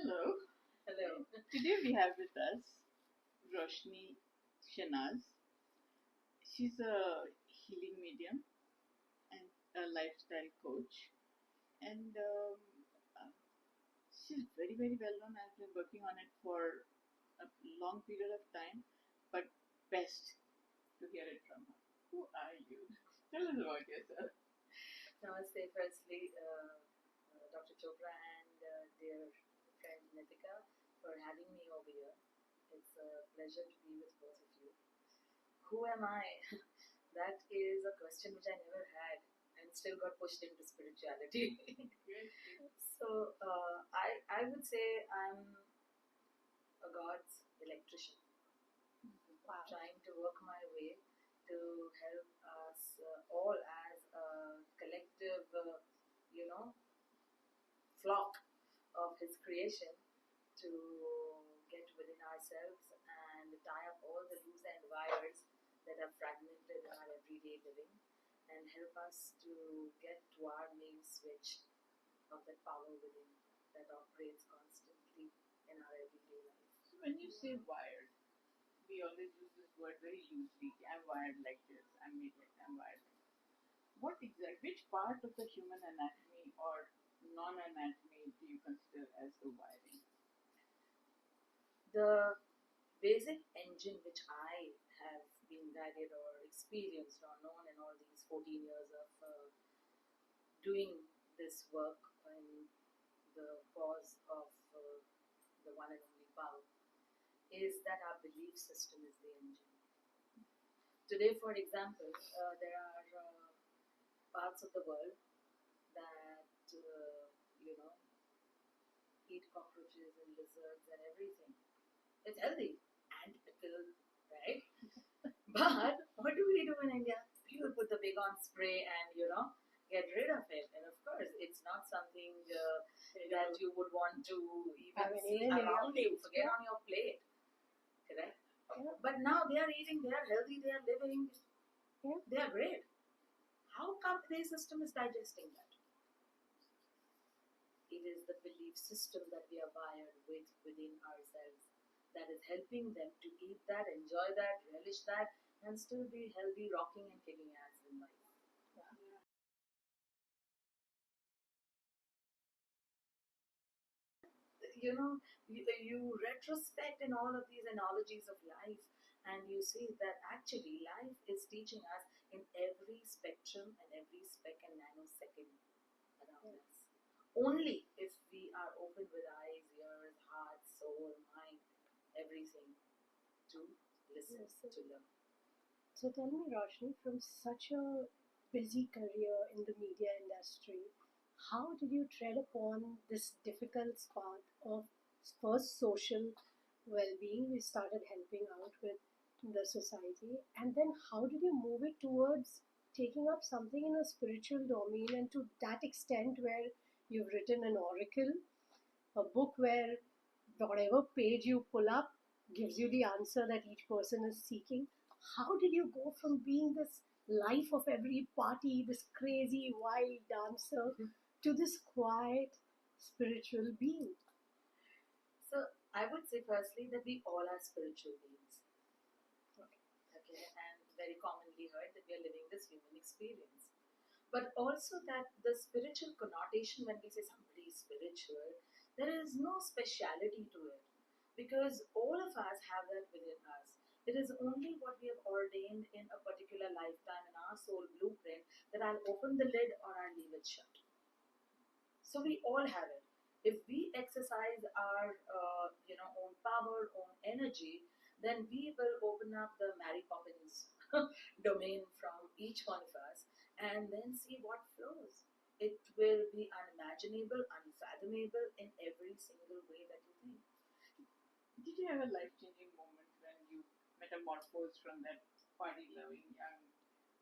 Hello. Hello. Today we have with us Roshani Shenazz. She's a healing medium and a lifestyle coach, and uh, she's very well known. I've been working on it for a long period of time, but best to hear it from her. Who are you? Tell us about yourself. Namaste, firstly, Dr. Chopra and dear friend Nitika for having me over here. It's a pleasure to be with both of you. Who am I? That is a question which I never had and still got pushed into spirituality. So I would say I'm a God's electrician. Wow. Trying to work my way to help us all as a collective, flock of His creation to get within ourselves and tie up all the loose end wires that are fragmented in our everyday living and help us to get to our main switch of that power within that operates constantly in our everyday life. So when you say wired, we always use this word very loosely. I'm wired like this. I'm made like I'm wired like this. What exactly? Which part of the human anatomy or non-anatomy do you consider as the wiring? The basic engine which I have been guided or experienced or known in all these 14 years of doing this work in the cause of the one and only power is that our belief system is the engine. Today, for example, there are parts of the world that, eat cockroaches and lizards and everything. It's healthy and pickle, right? But what do we do in India? We will put the big on spray and get rid of it. And of course, it's not something that you would want to even see around you. Forget on your plate, correct? Yeah. But now they are eating, they are healthy, they are living, they are great. How come their system is digesting that? It is the belief system that we are wired with within ourselves that is helping them to eat that, enjoy that, relish that, and still be healthy, rocking and kicking ass in life. You retrospect in all of these analogies of life, and you see that actually life is teaching us in every spectrum and every speck and nanosecond around us. Only if we are open with eyes, ears, heart, soul, mind, everything to listen, to learn. So tell me, Roshni, from such a busy career in the media industry, how did you tread upon this difficult path of first social well-being? We started helping out with the society, and then how did you move it towards taking up something in a spiritual domain, and to that extent where you've written an oracle, a book where whatever page you pull up gives you the answer that each person is seeking. How did you go from being this life of every party, this crazy wild dancer, to this quiet spiritual being? So I would say firstly that we all are spiritual beings. Okay, and very commonly heard that we are living this human experience. But also that the spiritual connotation, when we say somebody is spiritual, there is no speciality to it, because all of us have that within us. It is only what we have ordained in a particular lifetime in our soul blueprint that I'll open the lid or I'll leave it shut. So we all have it. If we exercise our own power, own energy, then we will open up the Mary Poppins domain from each one of us and then see what flows. It will be unimaginable, unfathomable in every single way that you think. Did you have a life-changing moment when you metamorphosed from that party-loving young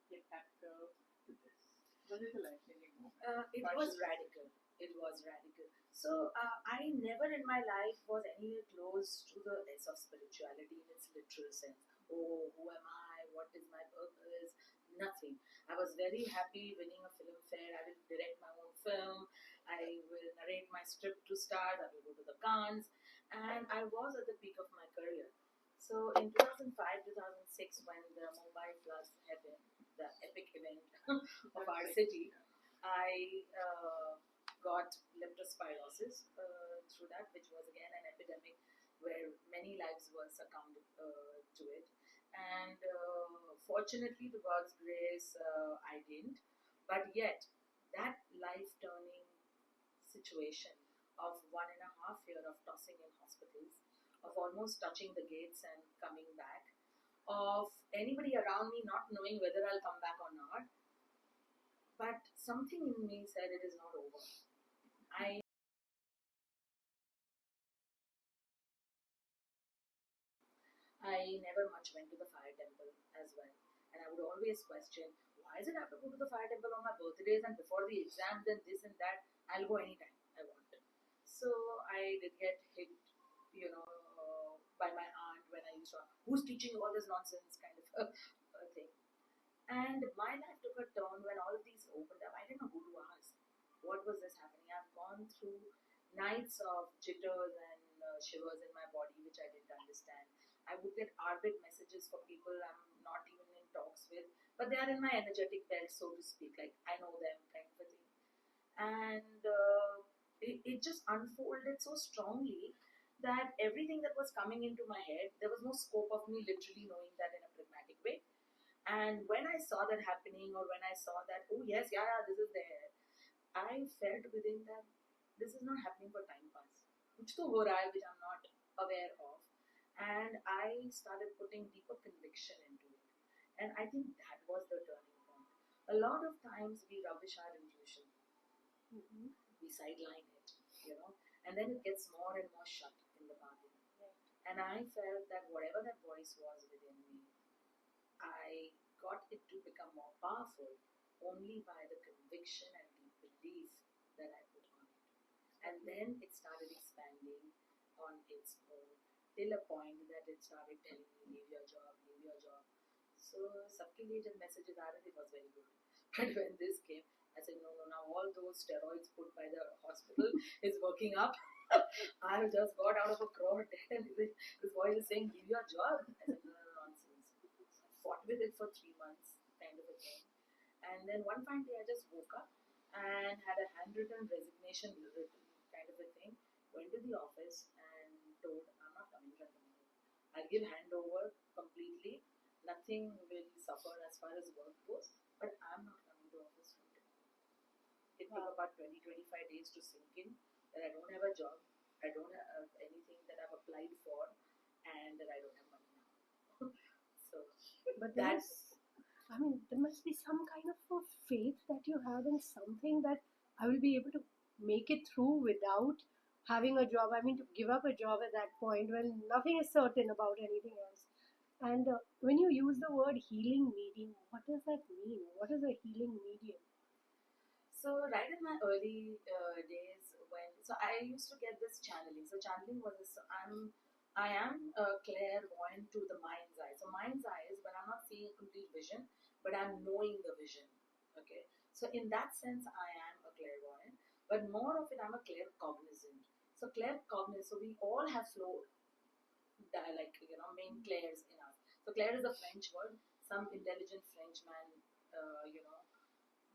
hip hop girl to this? Was it a life-changing moment? It was radical. It was radical. So I never in my life was anywhere close to the S of spirituality in its literal sense. Oh, who am I? What is my purpose? Nothing. I was very happy winning a film fair. I will direct my own film. I will narrate my script to start. I will go to the Cannes, and I was at the peak of my career. So in 2005, 2006, when the Mumbai floods happened, the epic event of our city, I got leptospirosis through that, which was again an epidemic where many lives were succumbed to it. And fortunately, to God's grace, I didn't. But yet, that life turning situation of 1.5 year of tossing in hospitals, of almost touching the gates and coming back, of anybody around me not knowing whether I'll come back or not. But something in me said it is not over. I never much went to the fire temple as well. And I would always question, why does it have to go to the fire temple on my birthdays and before the exams and this and that? I'll go anytime I want. So I did get hit, by my aunt when I used to, who's teaching all this nonsense kind of a thing. And my life took a turn when all of these opened up. I didn't know who to ask. What was this happening? I've gone through nights of jitters and shivers in my body, which I didn't understand. I would get arbit messages for people I'm not even in talks with, but they are in my energetic belt, so to speak. Like I know them, kind of a thing. And it just unfolded so strongly that everything that was coming into my head, there was no scope of me literally knowing that in a pragmatic way. And when I saw that happening, or when I saw that, oh yes, yeah, this is there, I felt within that this is not happening for time pass. Kuch to ho raha hai, which I'm not aware of. And I started putting deeper conviction into it. And I think that was the turning point. A lot of times we rubbish our intuition. Mm-hmm. We sideline it, and then it gets more and more shut in the bargain. Right. And I felt that whatever that voice was within me, I got it to become more powerful only by the conviction and the belief that I put on it. And then it started expanding on its own till a point that it started telling me, leave your job, leave your job. So, सबके लिए जब messages आ रहे थे, it was very good. But when this came, I said, no, now all those steroids put by the hospital is working up. I just got out of a crowd and this voice is saying, leave your job. I said, no, nonsense. So I fought with it for 3 months, kind of a thing. And then one fine day I just woke up and had a handwritten resignation written, kind of a thing. Went to the office and told, I'm not coming from tomorrow. I'll give handover completely. Nothing will suffer as far as work goes, but I'm not coming to office from tomorrow. It took about 20-25 days to sink in that I don't have a job, I don't have anything that I've applied for, and that I don't have money now. So, But there must be some kind of a faith that you have in something that I will be able to make it through without having a job. I mean, to give up a job at that point when nothing is certain about anything else. And when you use the word healing medium, what does that mean? What is a healing medium? So right in my early days, so I used to get this channeling. So channeling was this. I am clairvoyant to the mind's eye. So mind's eye is when I'm not seeing a complete vision, but I'm knowing the vision. Okay. So in that sense, I am a clairvoyant, but more of it, I'm a claircognizant. So claircognizant. So we all have flow, main clairs in us. So clair is a French word. Some intelligent Frenchman,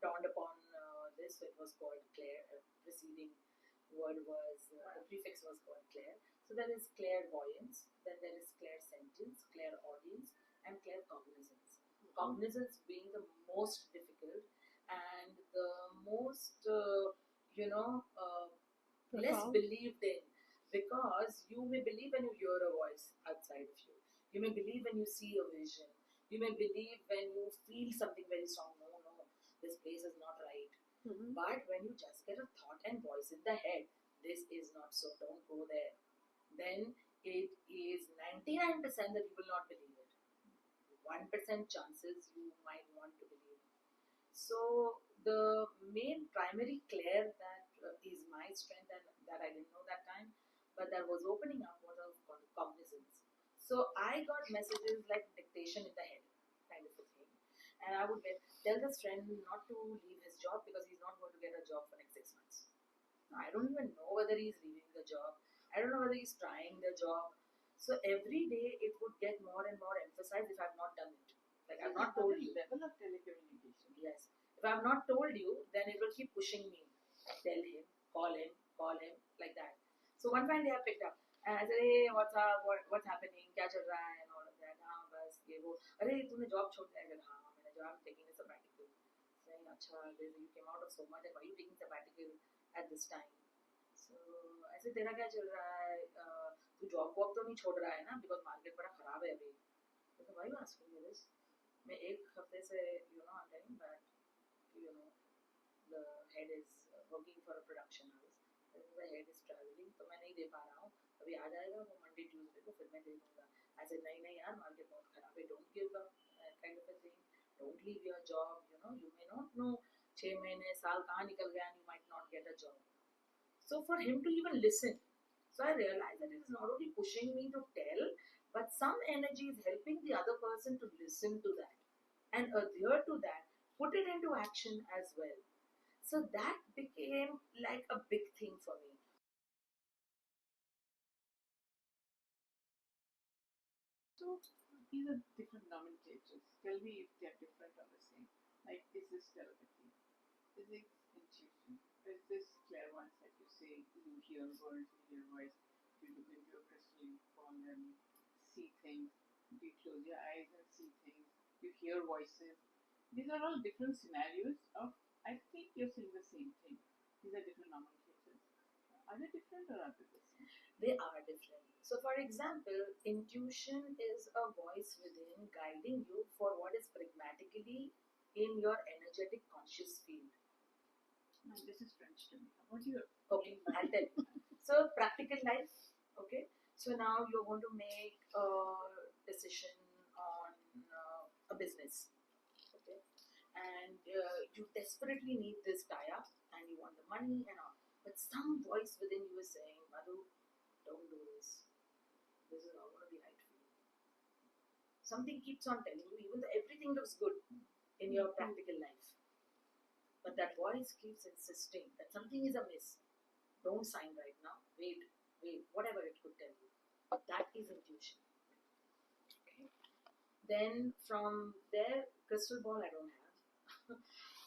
dawned upon this, so it was called clair. Preceding word was, the prefix was called clair. So there is clairvoyance, then there is clairsentience, clairaudience, and claircognizance. Cognizance being the most difficult and the most, less believed in, because you may believe when you hear a voice outside of you. You may believe when you see a vision. You may believe when you feel something very strong. No, this place is not right. Mm-hmm. But when you just get a thought and voice in the head, this is not so, don't go there, then it is 99% that you will not believe it. 1% chances you might want to believe it. So the main primary clair that is my strength, and that I didn't know that time, but that was opening up, was of cognizance. So I got messages like dictation in the head, kind of a thing. And I would tell this friend not to leave his job because he's not going to get a job for next 6 months. I don't even know whether he's leaving the job. I don't know whether he's trying the job. So every day it would get more and more emphasized if I've not done it. Like I've not told you. Level of telecommunication. Yes. If I've not told you, then it will keep pushing me. Tell him, call him, like that. So one fine day I picked up and I said, hey, what's up? What's happening? क्या चल रहा है? And all of that. हाँ बस ये वो. अरे तूने job छोड़ दिया? I said, हाँ मैंने job. I'm taking a sabbatical. Saying, अच्छा, you came out of so much and why are you taking sabbatical at this time? So I said, तेरा क्या चल रहा है? तू job वॉब तो नहीं छोड़ रहा है ना? Because market बड़ा खराब है अभी. So why are you asking me this? मैं एक हफ्ते से I'm telling that the head is working for a production house. The head is traveling, तो मैं नहीं दे पा रहा हूँ. अभी आ जाएगा वो Monday Tuesday को फिर मैं दे दूँगा. I said नहीं नहीं यार market बहुत खराब है. Don't give up, kind of a thing. Don't leave your job. You may not know 6 महीने साल कहाँ निकल गया and you might not get a job. So for him to even listen, so I realized that it is not only pushing me to tell, but some energy is helping the other person to listen to that and adhere to that, put it into action as well. So that became like a big thing for me. So these are different nomenclatures. Tell me if they are different or the same. Like, is this telepathy? Is it intuition? Is this clairvoyance that you say you hear words, you hear voice, you look into your crystal ball and see things, you close your eyes and see things, you hear voices. These are all different scenarios of, I think you're saying the same thing. These are different nomenclatures. Are they different or are they the same? They are different. So, for example, intuition is a voice within guiding you for what is pragmatically in your energetic conscious field. And this is French to me. What do you? Okay, I'll tell you. So, practical life. Okay. So now you're going to make a decision on a business. Okay. And you desperately need this tie-up and you want the money and all. But some voice within you is saying, Madhu, don't do this. This is not going to be right for you. Something keeps on telling you, even though everything looks good in your practical life. But that voice keeps insisting that something is amiss. Don't sign right now. Wait, whatever it could tell you. That is intuition. Okay. Then from there, crystal ball I don't have.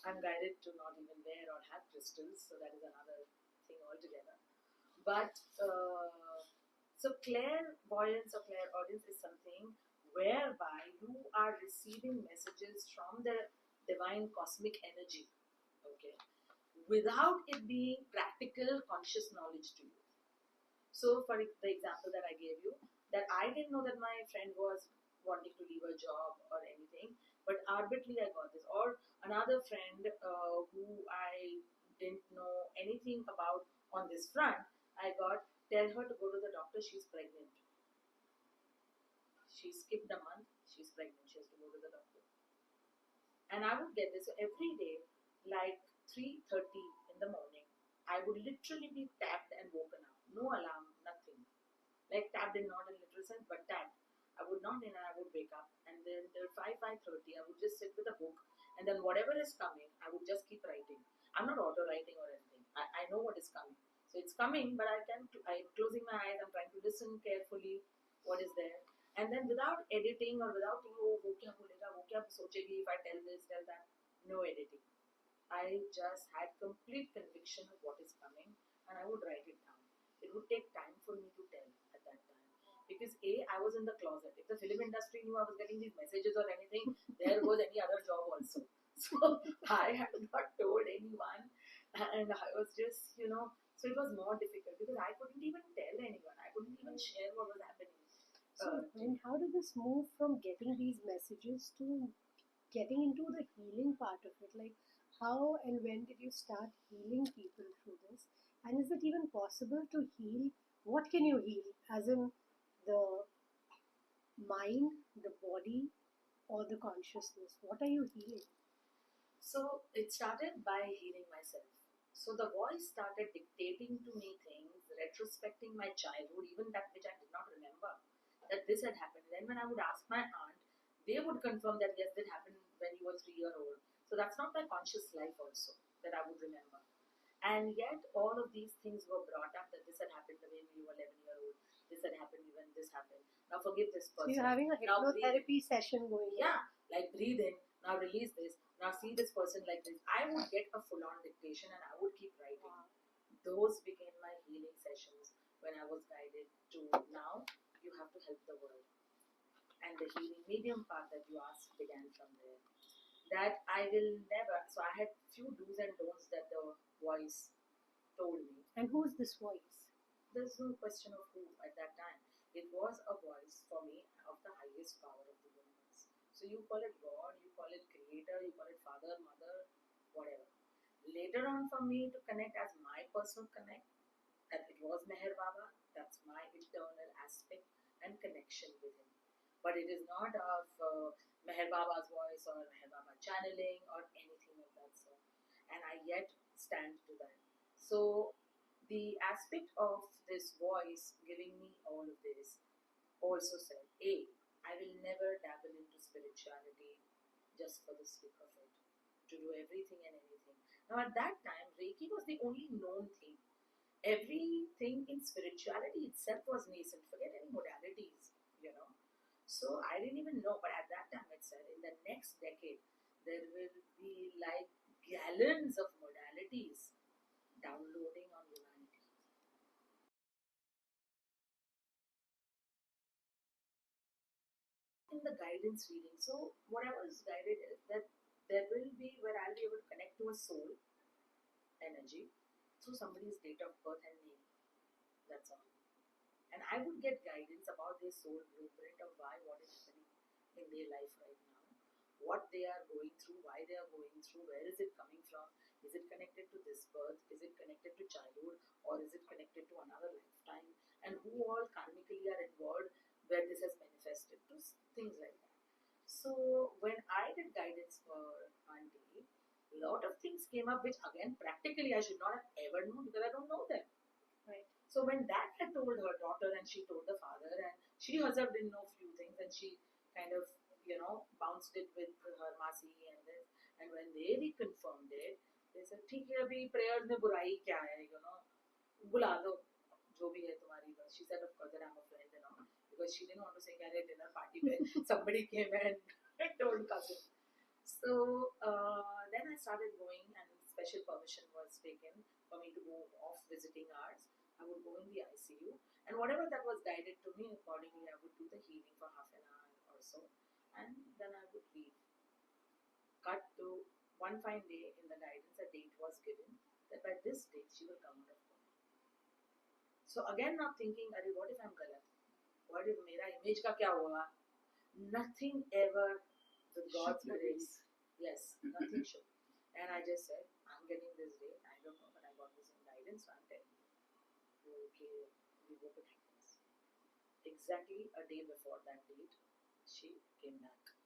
I'm guided to not even wear or have crystals, so that is another thing altogether. But so clairvoyance or clairaudience is something whereby you are receiving messages from the divine cosmic energy, okay, without it being practical conscious knowledge to you. So for the example that I gave you, that I didn't know that my friend was wanting to leave a job or anything, but arbitrarily I got this. Or another friend who I didn't know anything about on this front, I got, tell her to go to the doctor, she's pregnant. She skipped a month, she's pregnant, she has to go to the doctor. And I would get this. So every day, like 3:30 in the morning, I would literally be tapped and woken up. No alarm, nothing. Like tapped in not in literal sense, but tapped. I would not in and I would wake up. And then till 5:30, I would just sit with a book. And then whatever is coming, I would just keep writing. I'm not auto writing or anything. I know what is coming. So it's coming, but I'm closing my eyes, I'm trying to listen carefully what is there. And then without editing or without thinking, oh, wo kya bolega, wo kya sochegi if I tell this, tell that. No editing. I just had complete conviction of what is coming and I would write it down. It would take time for me to tell at that time. Because I was in the closet. If the film industry knew I was getting these messages or anything, there was any other job also. So I had not told anyone and I was just, so it was more difficult because I couldn't even tell anyone. I couldn't even share what was happening. So, and how did this move from getting these messages to getting into the healing part of it? Like, how and when did you start healing people through this? And is it even possible to heal? What can you heal? As in the mind, the body, or the consciousness? What are you healing? So it started by healing myself. So the voice started dictating to me things, retrospecting my childhood, even that which I did not remember, that this had happened. Then when I would ask my aunt, they would confirm that yes, that happened when you were 3 years old. So that's not my conscious life also that I would remember. And yet, all of these things were brought up that this had happened when you were 11-year-old, this had happened when this happened. Now forgive this So person. you're having a Now breathe. hypnotherapy session going on. Yeah, like breathe in, now release this, now see this person like this. I would get a full on dictation and I would keep writing. Wow. Those became my healing sessions when I was guided to now you have to help the world. And the healing medium part that you asked began from there. That I will never, so I had few do's and don'ts that the voice told me. And who's this voice? There's no question of who at that time. It was a voice for me of the highest power of the universe. So you call it God, you call it creator, you call it father, mother, whatever. Later on for me to connect as my personal connect, that it was Meher Baba, that's my internal aspect and connection with him. But it is not of Meher Baba's voice or Meher Baba channeling or anything of that sort. And I yet stand to that. So the aspect of this voice giving me all of this also said, A, I will never dabble into spirituality just for the sake of it, to do everything and anything. Now at that time, Reiki was the only known thing. Everything in spirituality itself was nascent. Forget any modalities, you know. So I didn't even know, but at that time it said in the next decade there will be like gallons of modalities downloading on humanity. In the guidance reading, so whatever is guided is that there will be where I'll be able to connect to a soul energy through somebody's date of birth and name. That's all. And I would get guidance about their soul blueprint of why what is happening in their life right now, what they are going through, why they are going through, where is it coming from, is it connected to this birth, is it connected to childhood, or is it connected to another lifetime, and who all karmically are involved where this has manifested to things like that. So when I did guidance for Auntie, a lot of things came up which again practically I should not have ever known because I don't know them. Right. So when that had told her daughter and she told the father and she herself didn't know few things and she kind of, bounced it with her masi and this. And when they reconfirmed it, they said, ठीक है अभी prayers में बुराई क्या है, बुला दो जो भी है तुम्हारी बस. She said, of course, that I'm a friend, because she didn't want to say at a dinner party where somebody came and told cousin. So then I started going and special permission was taken for me to go off visiting hours. I would go in the ICU and whatever that was guided to me, accordingly I would do the healing for half an hour or so and then I would leave. Cut to one fine day in the guidance, a date was given that by this date she will come out of coma. So again not thinking, what if I'm galat? What if mera image ka kya hua? Nothing ever with God's grace. Yes, nothing should. And I just said, I'm getting this date. I don't know, but I got this in guidance, so I'm telling you. Okay, we hope it happens. Exactly a day before that date, she came back.